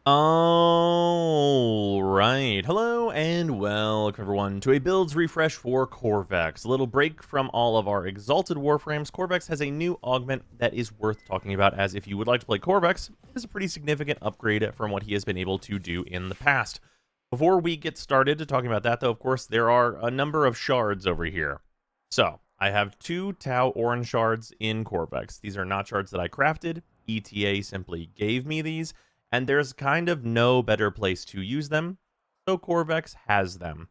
All right. Hello and welcome everyone to a builds refresh for Qorvex. A little break from all of our exalted Warframes. Qorvex has a new augment that is worth talking about, as if you would like to play Qorvex, it is a pretty significant upgrade from what he has been able to do in the past. Before we get started talking about that, though, of course, there are a number of shards over here. So, I have 2 Tau orange shards in Qorvex. These are not shards that I crafted. ETA simply gave me these, and there's kind of no better place to use them, so Qorvex has them.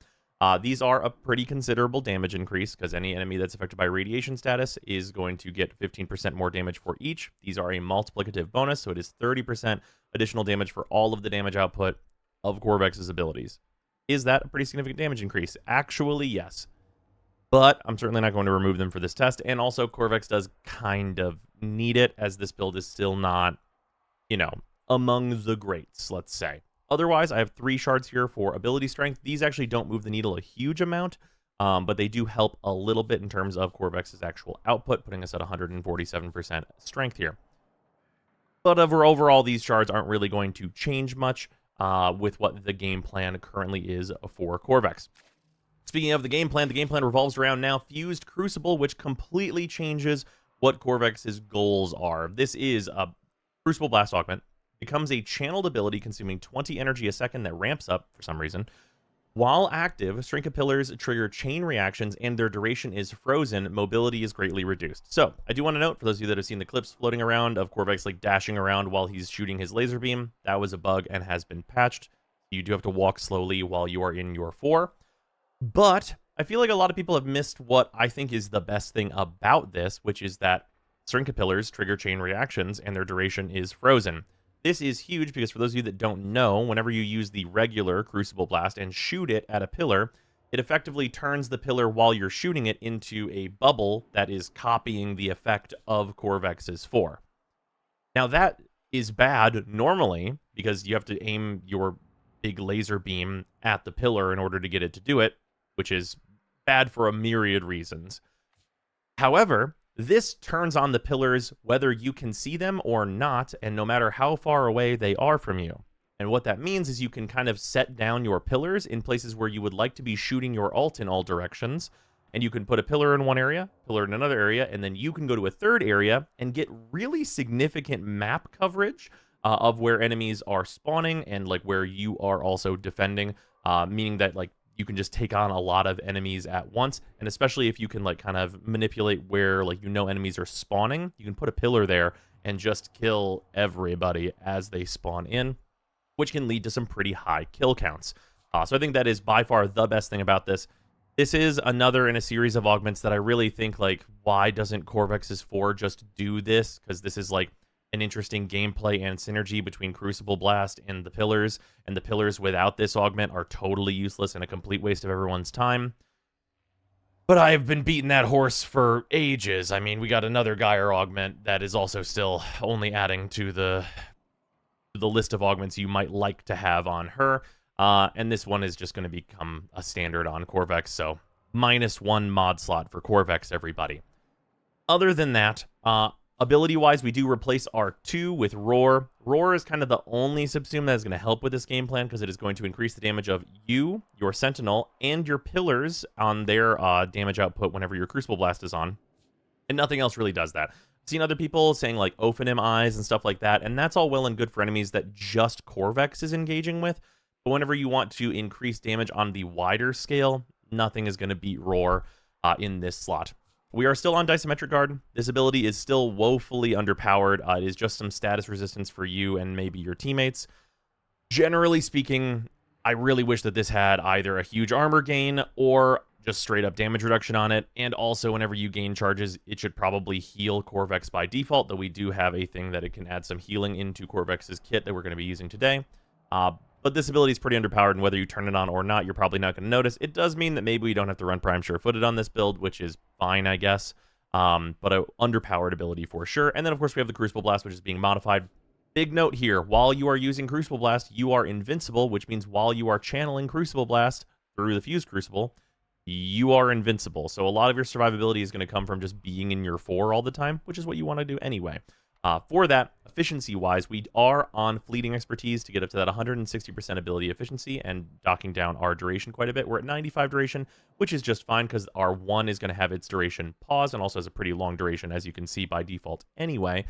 These are a pretty considerable damage increase, because any enemy that's affected by radiation status is going to get 15% more damage for each. These are a multiplicative bonus, so it is 30% additional damage for all of the damage output of Qorvex's abilities. Is that a pretty significant damage increase? Actually, yes. But I'm certainly not going to remove them for this test, and also Qorvex does kind of need it, as this build is still not, among the greats, let's say. Otherwise, I have 3 shards here for ability strength. These actually don't move the needle a huge amount, but they do help a little bit in terms of Qorvex's actual output, putting us at 147% strength here. But overall, these shards aren't really going to change much with what the game plan currently is for Qorvex. Speaking of the game plan revolves around now Fused Crucible, which completely changes what Qorvex's goals are. This is a Crucible Blast Augment. Becomes a channeled ability consuming 20 energy a second that ramps up for some reason. While active, Shrinkapillars trigger chain reactions and their duration is frozen. Mobility is greatly reduced. So, I do want to note, for those of you that have seen the clips floating around of Qorvex like dashing around while he's shooting his laser beam, that was a bug and has been patched. You do have to walk slowly while you are in your 4. But I feel like a lot of people have missed what I think is the best thing about this, which is that Shrinkapillars trigger chain reactions and their duration is frozen. This is huge because for those of you that don't know, whenever you use the regular Crucible Blast and shoot it at a pillar, it effectively turns the pillar while you're shooting it into a bubble that is copying the effect of Qorvex's 4. Now that is bad normally because you have to aim your big laser beam at the pillar in order to get it to do it, which is bad for a myriad reasons. However, this turns on the pillars whether you can see them or not, and no matter how far away they are from you. And what that means is you can kind of set down your pillars in places where you would like to be shooting your ult in all directions, and you can put a pillar in one area, pillar in another area, and then you can go to a third area and get really significant map coverage of where enemies are spawning and like where you are also defending, meaning that like you can just take on a lot of enemies at once, and especially if you can like kind of manipulate where like enemies are spawning, you can put a pillar there and just kill everybody as they spawn in, which can lead to some pretty high kill counts. So I think that is by far the best thing about this. This is another in a series of augments that I really think like, why doesn't Qorvex's 4 just do this? Because this is like an interesting gameplay and synergy between Crucible Blast and the pillars without this augment are totally useless and a complete waste of everyone's time. But I've been beating that horse for ages. I mean, we got another Gyre augment that is also still only adding to the list of augments you might like to have on her. And this one is just going to become a standard on Qorvex, so -1 mod slot for Qorvex, everybody. Other than that, ability-wise, we do replace our 2 with Roar. Roar is kind of the only subsume that is going to help with this game plan because it is going to increase the damage of you, your Sentinel, and your pillars on their damage output whenever your Crucible Blast is on. And nothing else really does that. I've seen other people saying like Ophanim Eyes and stuff like that, and that's all well and good for enemies that just Qorvex is engaging with. But whenever you want to increase damage on the wider scale, nothing is going to beat Roar in this slot. We are still on Disometric Guard. This ability is still woefully underpowered. It is just some status resistance for you and maybe your teammates. Generally speaking, I really wish that this had either a huge armor gain or just straight up damage reduction on it. And also, whenever you gain charges, it should probably heal Qorvex by default, though we do have a thing that it can add some healing into Qorvex's kit that we're going to be using today. But this ability is pretty underpowered, and whether you turn it on or not, you're probably not going to notice. It does mean that maybe we don't have to run Prime Sure-Footed on this build, which is fine, I guess. But an underpowered ability for sure. And then, of course, we have the Crucible Blast, which is being modified. Big note here, while you are using Crucible Blast, you are invincible, which means while you are channeling Crucible Blast through the Fused Crucible, you are invincible. So a lot of your survivability is going to come from just being in your 4 all the time, which is what you want to do anyway. For that, efficiency-wise, we are on Fleeting Expertise to get up to that 160% ability efficiency and docking down our duration quite a bit. We're at 95 duration, which is just fine because our 1 is going to have its duration pause and also has a pretty long duration, as you can see by default anyway.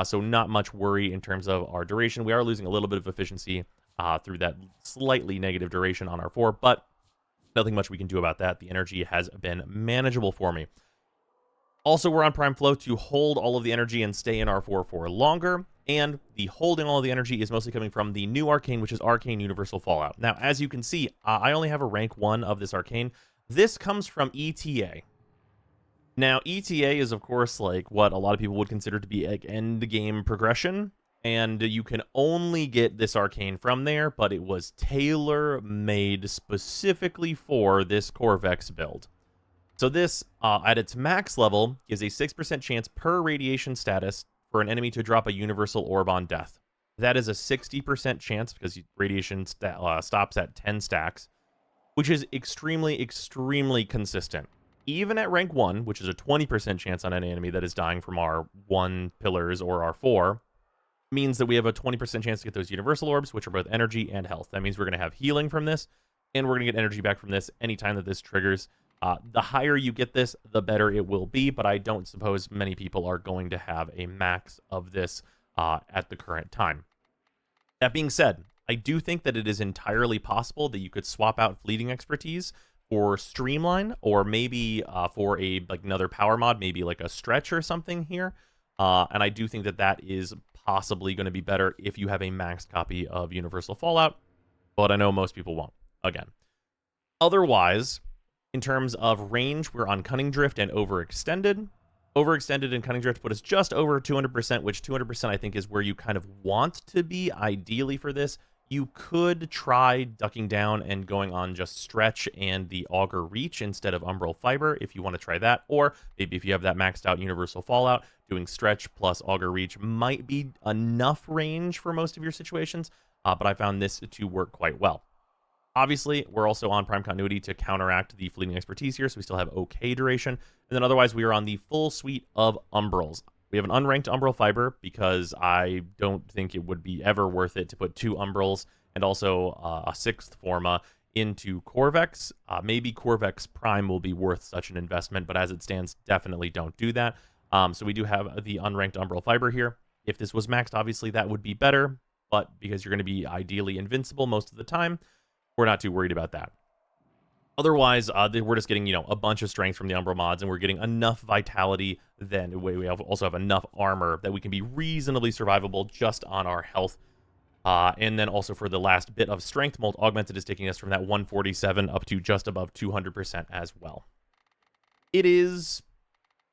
So not much worry in terms of our duration. We are losing a little bit of efficiency through that slightly negative duration on our 4, but nothing much we can do about that. The energy has been manageable for me. Also, we're on Prime Flow to hold all of the energy and stay in R4 for longer, and the holding all of the energy is mostly coming from the new Arcane, which is Arcane Universal Fallout. Now, as you can see, I only have a rank 1 of this Arcane. This comes from ETA. Now, ETA is, of course, like what a lot of people would consider to be like end-game progression, and you can only get this Arcane from there, but it was tailor-made specifically for this Qorvex build. So this, at its max level, gives a 6% chance per radiation status for an enemy to drop a universal orb on death. That is a 60% chance because radiation stops at 10 stacks, which is extremely, extremely consistent. Even at rank 1, which is a 20% chance on any enemy that is dying from our 1 pillars or our 4, means that we have a 20% chance to get those universal orbs, which are both energy and health. That means we're going to have healing from this, and we're going to get energy back from this anytime that this triggers. The higher you get this, the better it will be, but I don't suppose many people are going to have a max of this at the current time. That being said, I do think that it is entirely possible that you could swap out Fleeting Expertise for Streamline, or maybe for another power mod, maybe like a Stretch or something here. And I do think that that is possibly going to be better if you have a maxed copy of Universal Fallout, but I know most people won't, again. Otherwise, in terms of range, we're on Cunning Drift and Overextended. Overextended and Cunning Drift put us just over 200%, which 200% I think is where you kind of want to be ideally for this. You could try ducking down and going on just Stretch and the Augur Reach instead of Umbral Fiber if you want to try that. Or maybe if you have that maxed out Universal Fallout, doing Stretch plus Augur Reach might be enough range for most of your situations, but I found this to work quite well. Obviously, we're also on Prime Continuity to counteract the Fleeting Expertise here, so we still have okay duration. And then otherwise, we are on the full suite of Umbrals. We have an unranked Umbral Fiber because I don't think it would be ever worth it to put 2 Umbrals and also a 6th Forma into Qorvex. Maybe Qorvex Prime will be worth such an investment, but as it stands, definitely don't do that. So we do have the unranked Umbral Fiber here. If this was maxed, obviously that would be better, but because you're going to be ideally invincible most of the time, we're not too worried about that. Otherwise, we're just getting, a bunch of strength from the Umbral mods, and we're getting enough vitality. Then we also have enough armor that we can be reasonably survivable just on our health. And then also for the last bit of strength, Molt Augmented is taking us from that 147 up to just above 200% as well. It is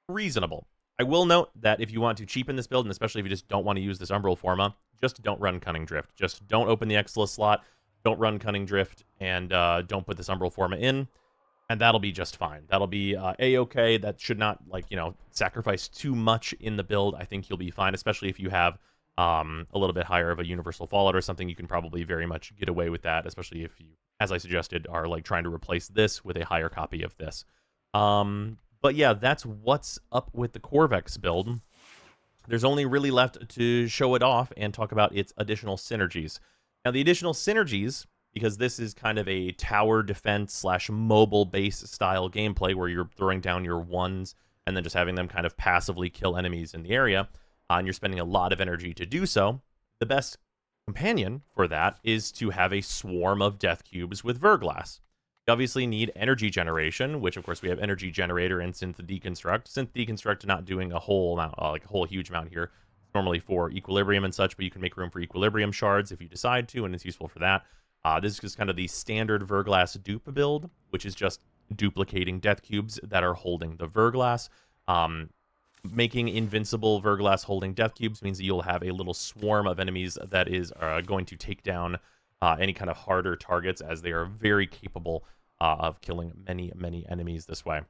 reasonable. I will note that if you want to cheapen this build, and especially if you just don't want to use this Umbral Forma, just don't run Cunning Drift. Just don't open the Exilus slot. Don't run Cunning Drift, and don't put this Umbral Forma in, and that'll be just fine. That'll be A-okay. That should not, sacrifice too much in the build. I think you'll be fine, especially if you have a little bit higher of a Universal Fallout or something. You can probably very much get away with that, especially if you, as I suggested, are, trying to replace this with a higher copy of this. But yeah, that's what's up with the Qorvex build. There's only really left to show it off and talk about its additional synergies. Now, the additional synergies, because this is kind of a tower defense / mobile base style gameplay where you're throwing down your 1s and then just having them kind of passively kill enemies in the area, and you're spending a lot of energy to do so, the best companion for that is to have a swarm of death cubes with Verglass. You obviously need energy generation, which of course we have energy generator and synth deconstruct. Synth deconstruct not doing a whole amount, a whole huge amount here. Normally for equilibrium and such, but you can make room for equilibrium shards if you decide to, and it's useful for that. This is just kind of the standard Verglass dupe build, which is just duplicating death cubes that are holding the Verglass. Making invincible Verglass holding death cubes means that you'll have a little swarm of enemies that is going to take down any kind of harder targets, as they are very capable of killing many, many enemies this way.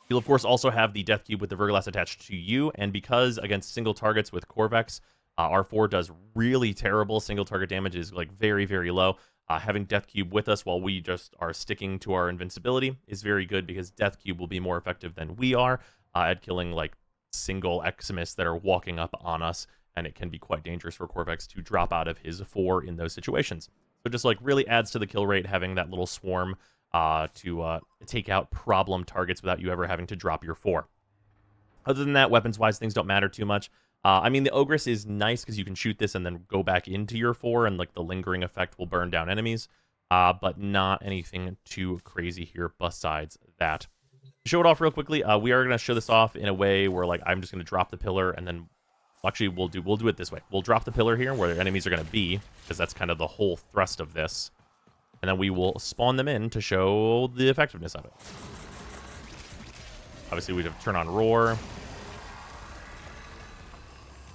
You'll, of course, also have the Death Cube with the Verglass attached to you, and because against single targets with Qorvex, R4 does really terrible single target damage, is very, very low. Having Death Cube with us while we just are sticking to our invincibility is very good, because Death Cube will be more effective than we are at killing single Eximus that are walking up on us and it can be quite dangerous for Qorvex to drop out of his 4 in those situations. So just like really adds to the kill rate having that little swarm to take out problem targets without you ever having to drop your 4. Other than that, weapons-wise, things don't matter too much. I mean, the Ogress is nice because you can shoot this and then go back into your 4, and like the lingering effect will burn down enemies, but not anything too crazy here besides that. To show it off real quickly, we are going to show this off in a way where like I'm just going to drop the pillar, and then actually we'll do it this way. We'll drop the pillar here where the enemies are going to be, because that's kind of the whole thrust of this, and then we will spawn them in to show the effectiveness of it. Obviously, we'd have to turn on Roar.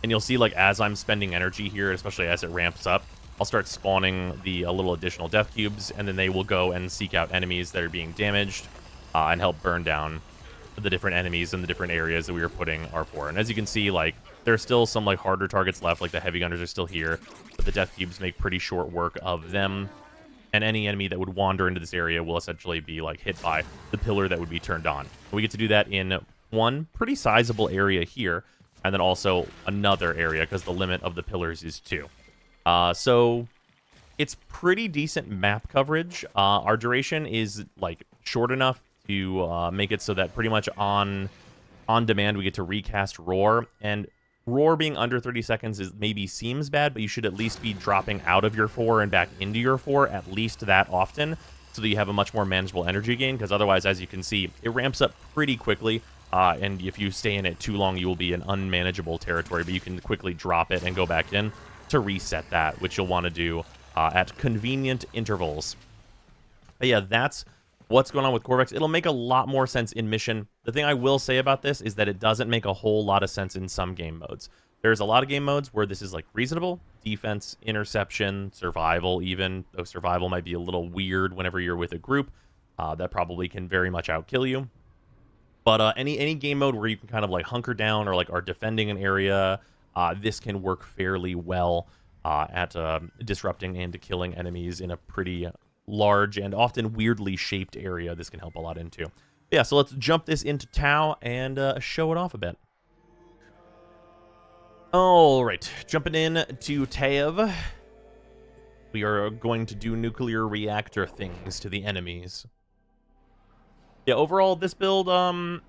And you'll see, like, as I'm spending energy here, especially as it ramps up, I'll start spawning the little additional death cubes, and then they will go and seek out enemies that are being damaged and help burn down the different enemies in the different areas that we were putting R4. And as you can see, like, there's still some, like, harder targets left, like the heavy gunners are still here, but the death cubes make pretty short work of them. And any enemy that would wander into this area will essentially be, like, hit by the pillar that would be turned on. We get to do that in one pretty sizable area here, and then also another area, because the limit of the pillars is 2. So it's pretty decent map coverage. Our duration is, like, short enough to make it so that pretty much on demand we get to recast Roar. And Roar being under 30 seconds is maybe seems bad, but you should at least be dropping out of your 4 and back into your 4 at least that often, so that you have a much more manageable energy gain, because otherwise, as you can see, it ramps up pretty quickly. And if you stay in it too long, you will be in unmanageable territory, but you can quickly drop it and go back in to reset that, which you'll want to do at convenient intervals. But yeah, that's what's going on with Qorvex. It'll make a lot more sense in mission. The thing I will say about this is that it doesn't make a whole lot of sense in some game modes. There's a lot of game modes where this is like reasonable. Defense, interception, survival even, though survival might be a little weird whenever you're with a group. That probably can very much outkill you. But any game mode where you can kind of like hunker down or like are defending an area, this can work fairly well at disrupting and killing enemies in a pretty large and often weirdly shaped area. This can help a lot into. Yeah, so let's jump this into Tau and show it off a bit. All right, jumping in to Tav. We are going to do nuclear reactor things to the enemies. Yeah, overall, this build, one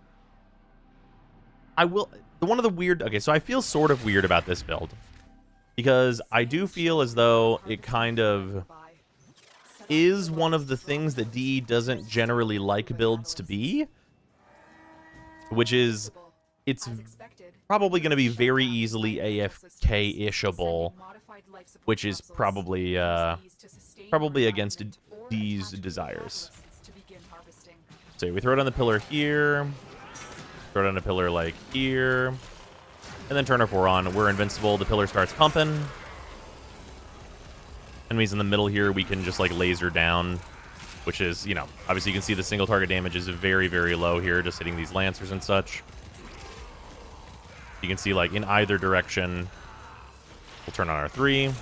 of the weird, okay, so I feel sort of weird about this build, because I do feel as though it kind of is one of the things that DE doesn't generally like builds to be, which is, it's probably going to be very easily AFK-ishable, which is probably against D's desires. So we throw it on the pillar here, throw it on a pillar like here, and then turn our 4 on. We're invincible. The pillar starts pumping. Enemies in the middle here, we can just like laser down, which is, you know, obviously you can see the single target damage is very, very low here, just hitting these lancers and such. You can see like in either direction, we'll turn on our 3. We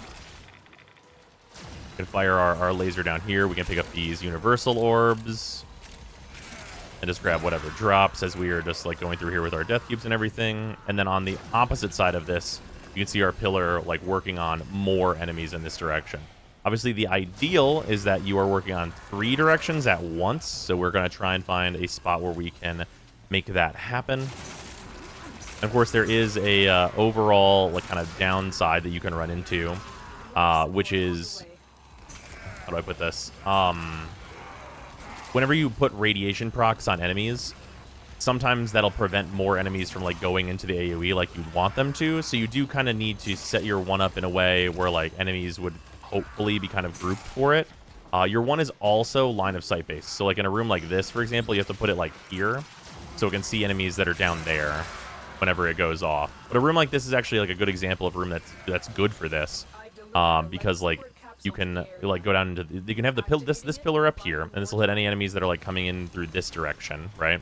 can fire our laser down here. We can pick up these universal orbs and just grab whatever drops as we are just like going through here with our death cubes and everything. And then on the opposite side of this, you can see our pillar like working on more enemies in this direction. Obviously, the ideal is that you are working on 3 directions at once. So we're going to try and find a spot where we can make that happen. And of course, there is a overall like kind of downside that you can run into, which is, how do I put this? Whenever you put radiation procs on enemies, sometimes that'll prevent more enemies from like going into the AoE like you'd want them to. So you do kind of need to set your 1 up in a way where like enemies would hopefully be kind of grouped for it. Your 1 is also line of sight based. So like in a room like this, for example, you have to put it like here so it can see enemies that are down there whenever it goes off. But a room like this is actually like a good example of a room that's good for this, because like you can like go down into you can have the this pillar up here, and this will hit any enemies that are like coming in through this direction, right?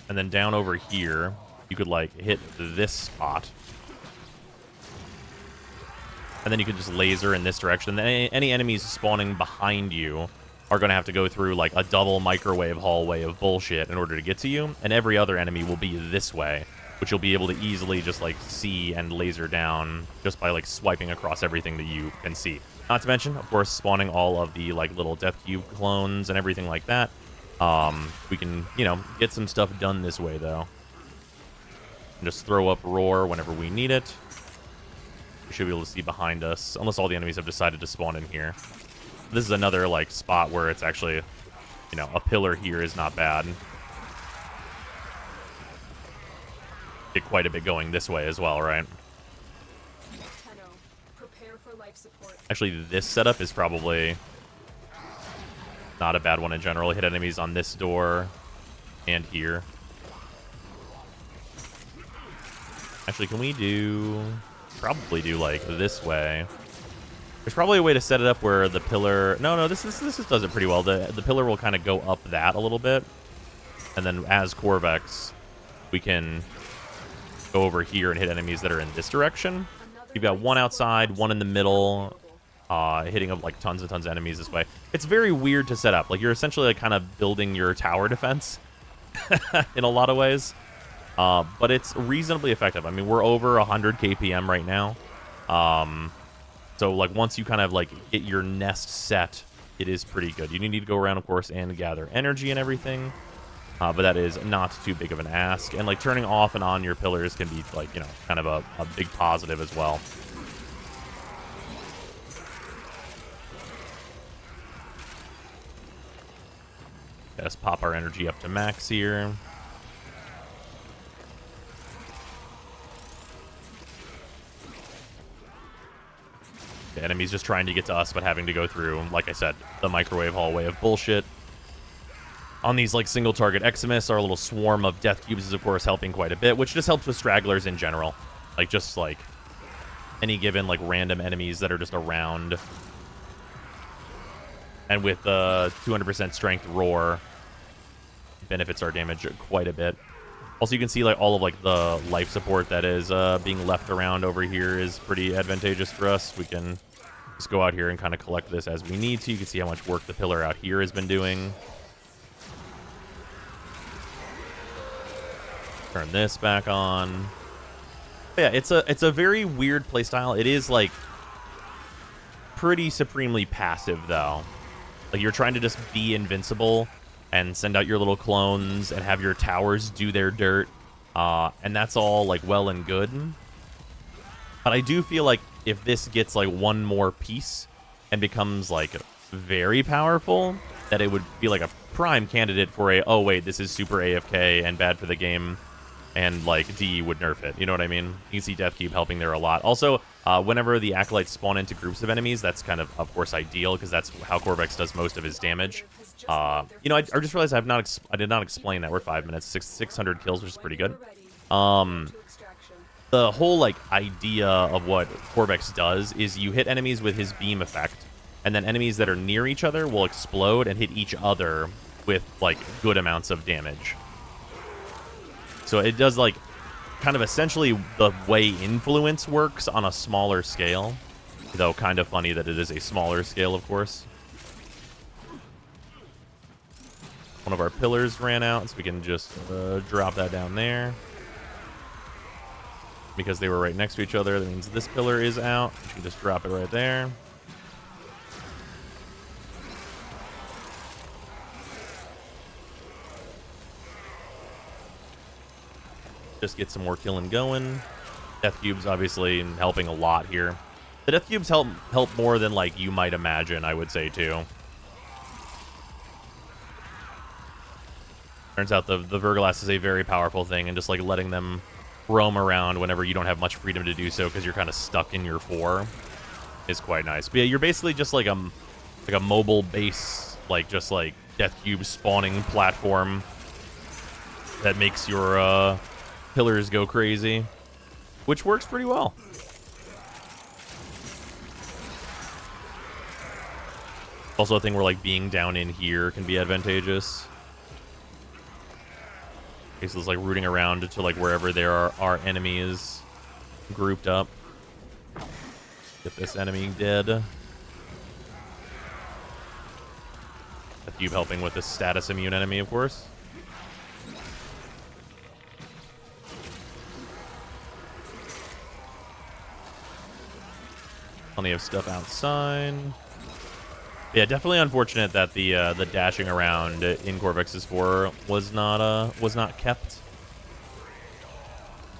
And then down over here, you could like hit this spot, and then you can just laser in this direction. Then any enemies spawning behind you are going to have to go through like a double microwave hallway of bullshit in order to get to you, and every other enemy will be this way. which you'll be able to easily just like see and laser down just by like swiping across everything that you can see. Not to mention, of course, spawning all of the like little Death Cube clones and everything like that. We can, you know, get some stuff done this way though. And just throw up Roar whenever we need it. We should be able to see behind us, unless all the enemies have decided to spawn in here. This is another like spot where it's actually, you know, a pillar here is not bad. Get quite a bit going this way as well, right? Actually, this setup is probably not a bad one in general. Hit enemies on this door and here. Actually, can we do... probably do, like, this way. There's probably a way to set it up where the pillar... No, this does it pretty well. The pillar will kind of go up that a little bit. And then as Qorvex, we can go over here and hit enemies that are in this direction. You've got one outside, one in the middle, hitting up like tons and tons of enemies this way. It's very weird to set up. Like, you're essentially like kind of building your tower defense in a lot of ways. But it's reasonably effective. I mean, we're over 100 KPM right now. So like once you kind of like get your nest set, it is pretty good. You need to go around, of course, and gather energy and everything. But that is not too big of an ask. And like turning off and on your pillars can be like, you know, kind of a big positive as well. Let's pop our energy up to max here. The enemy's just trying to get to us, but having to go through, like I said, the microwave hallway of bullshit. On these, like, single-target Eximus, our little swarm of Death Cubes is, of course, helping quite a bit, which just helps with stragglers in general. Like, just, like, any given, like, random enemies that are just around. And with the 200% strength Roar, benefits our damage quite a bit. Also, you can see, like, all of, like, the life support that is being left around over here is pretty advantageous for us. We can just go out here and kind of collect this as we need to. You can see how much work the pillar out here has been doing. Turn this back on. But yeah, it's a very weird playstyle. It is, like, pretty supremely passive, though. Like, you're trying to just be invincible and send out your little clones and have your towers do their dirt. And that's all, like, well and good. But I do feel like if this gets, like, one more piece and becomes, like, very powerful, that it would be, like, a prime candidate for a, oh, wait, this is super AFK and bad for the game, and, like, D would nerf it. You know what I mean? You can see Death Cube helping there a lot. Also, whenever the Acolytes spawn into groups of enemies, that's kind of course, ideal, because that's how Qorvex does most of his damage. You know, I just realized I did not explain that. We're 5 minutes, 600 kills, which is pretty good. The whole, like, idea of what Qorvex does is you hit enemies with his beam effect, and then enemies that are near each other will explode and hit each other with, like, good amounts of damage. So it does, like, kind of essentially the way Influence works on a smaller scale. Though kind of funny that it is a smaller scale, of course. One of our pillars ran out, so we can just drop that down there. Because they were right next to each other, that means this pillar is out. We can just drop it right there. Just get some more killing going. Death Cubes obviously helping a lot here. The Death Cubes help more than, like, you might imagine, I would say, too. Turns out the Verglass is a very powerful thing, and just, like, letting them roam around whenever you don't have much freedom to do so because you're kind of stuck in your 4 is quite nice. But yeah, you're basically just like a mobile base, like, just like Death Cube spawning platform that makes your pillars go crazy, which works pretty well. Also a thing where, like, being down in here can be advantageous. Okay, so it's like rooting around to, like, wherever there are enemies grouped up. Get this enemy dead. The Cube helping with this status immune enemy, of course. Plenty of stuff outside. Yeah, definitely unfortunate that the dashing around in Qorvex's 4 was not kept.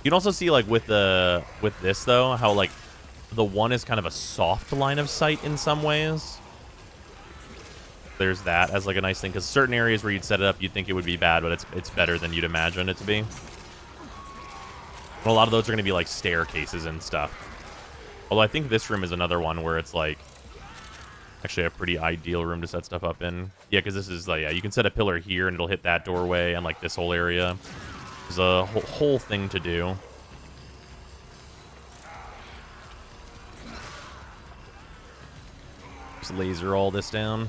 You can also see, like, with this though, how like the 1 is kind of a soft line of sight in some ways. There's that as like a nice thing, because certain areas where you'd set it up, you'd think it would be bad, but it's better than you'd imagine it to be. And a lot of those are going to be like staircases and stuff. Although I think this room is another one where it's like actually a pretty ideal room to set stuff up in. Yeah, because this is like, yeah, you can set a pillar here and it'll hit that doorway and like this whole area. There's a whole thing to do. Just laser all this down.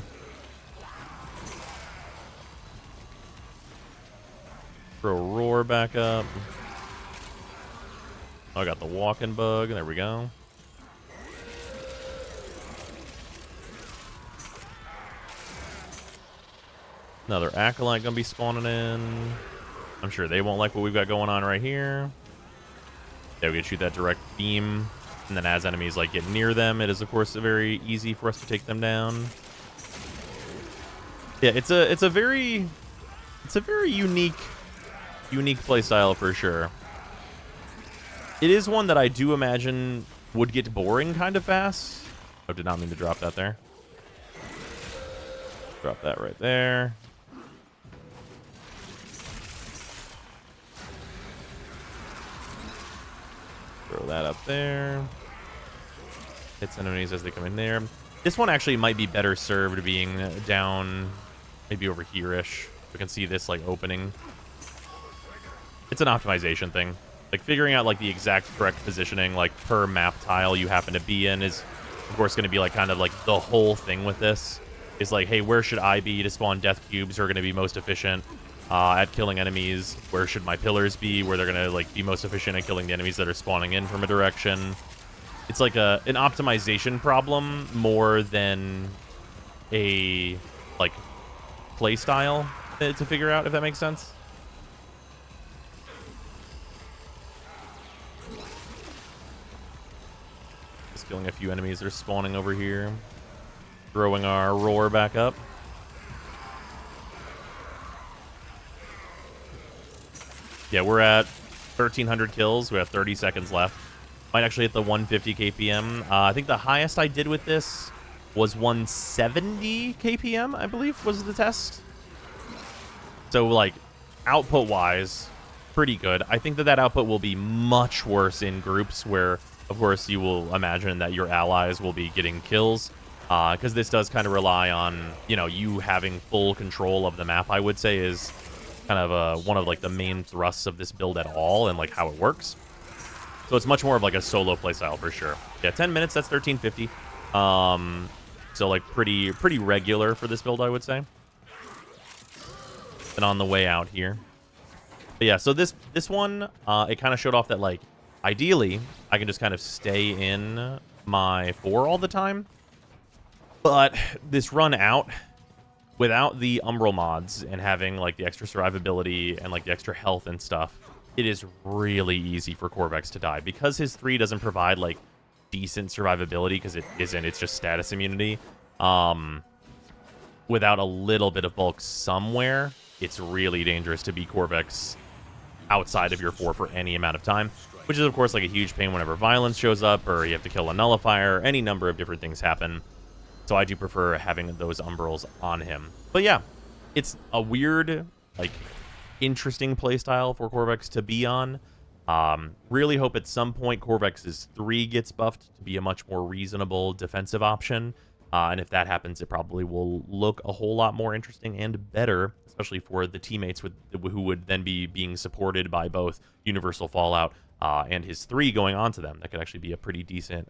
Throw a roar back up. Oh, I got the walking bug. There we go. Another acolyte gonna be spawning in. I'm sure they won't like what we've got going on right here. Yeah, we can shoot that direct beam, and then as enemies like get near them, it is of course very easy for us to take them down. Yeah, it's a very unique playstyle for sure. It is one that I do imagine would get boring kind of fast. I did not mean to drop that there. Drop that right there. Throw that up there. Hits enemies as they come in there. This one actually might be better served being down maybe over here-ish. We can see this like opening. It's an optimization thing. Like figuring out like the exact correct positioning like per map tile you happen to be in is of course going to be like kind of like the whole thing with this. Is like, hey, where should I be to spawn death cubes who are going to be most efficient at killing enemies? Where should my pillars be where they're going to like be most efficient at killing the enemies that are spawning in from a direction? It's like an optimization problem more than a like play style to figure out, if that makes sense. Just killing a few enemies that are spawning over here. Throwing our roar back up. Yeah, we're at 1,300 kills. We have 30 seconds left. Might actually hit the 150 KPM. I think the highest I did with this was 170 KPM, I believe, was the test. So, like, output-wise, pretty good. I think that output will be much worse in groups where, of course, you will imagine that your allies will be getting kills. Because this does kind of rely on, you know, you having full control of the map, I would say, is kind of one of, like, the main thrusts of this build at all and, like, how it works. So it's much more of, like, a solo playstyle for sure. Yeah, 10 minutes, that's 1350. So, like, pretty regular for this build, I would say. And on the way out here. But yeah, so this one, it kind of showed off that, like, ideally, I can just kind of stay in my 4 all the time. But this run out, without the Umbral mods and having, like, the extra survivability and, like, the extra health and stuff, it is really easy for Qorvex to die. Because his 3 doesn't provide, like, decent survivability, because it isn't, it's just status immunity, without a little bit of bulk somewhere, it's really dangerous to be Qorvex outside of your 4 for any amount of time. Which is, of course, like, a huge pain whenever violence shows up, or you have to kill a nullifier, any number of different things happen. So I do prefer having those Umbrals on him. But yeah, it's a weird, like, interesting playstyle for Qorvex to be on. Really hope at some point Qorvex's 3 gets buffed to be a much more reasonable defensive option. And if that happens, it probably will look a whole lot more interesting and better, especially for the teammates who would then be being supported by both Universal Fallout and his 3 going on to them. That could actually be a pretty decent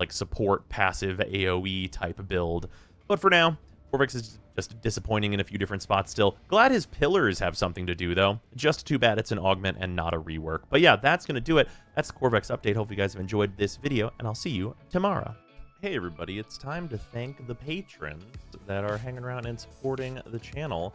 like support passive AoE type build. But for now, Qorvex is just disappointing in a few different spots still. Glad his pillars have something to do, though. Just too bad it's an augment and not a rework. But yeah, that's going to do it. That's the Qorvex update. Hope you guys have enjoyed this video, and I'll see you tomorrow. Hey everybody, it's time to thank the patrons that are hanging around and supporting the channel.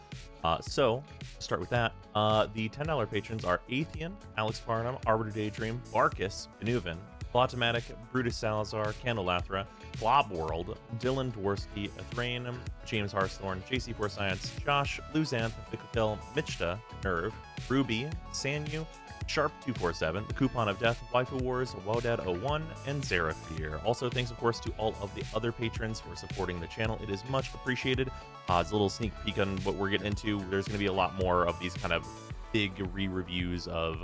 So, to start with that, the $10 patrons are Atheon, Alex Farnham, Arbiter Daydream, Barkus, Benuven, Blotomatic, Brutus Salazar, Candelathra, Blob World, Dylan Dworsky, Athrain, James Harthorn, JC4 Science, Josh, Luzanth, Vikakel, Michta, Nerve, Ruby, Sanyu, Sharp247, The Coupon of Death, Waifu Wars, Wodad01, and Zarafir. Also, thanks, of course, to all of the other patrons for supporting the channel. It is much appreciated. It's a little sneak peek on what we're getting into. There's going to be a lot more of these kind of big re-reviews of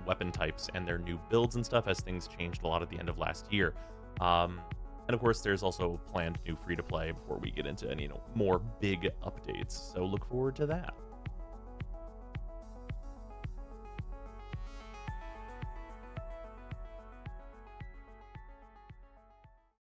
weapon types and their new builds and stuff as things changed a lot at the end of last year. And of course, there's also planned new free-to-play before we get into any more big updates. So look forward to that.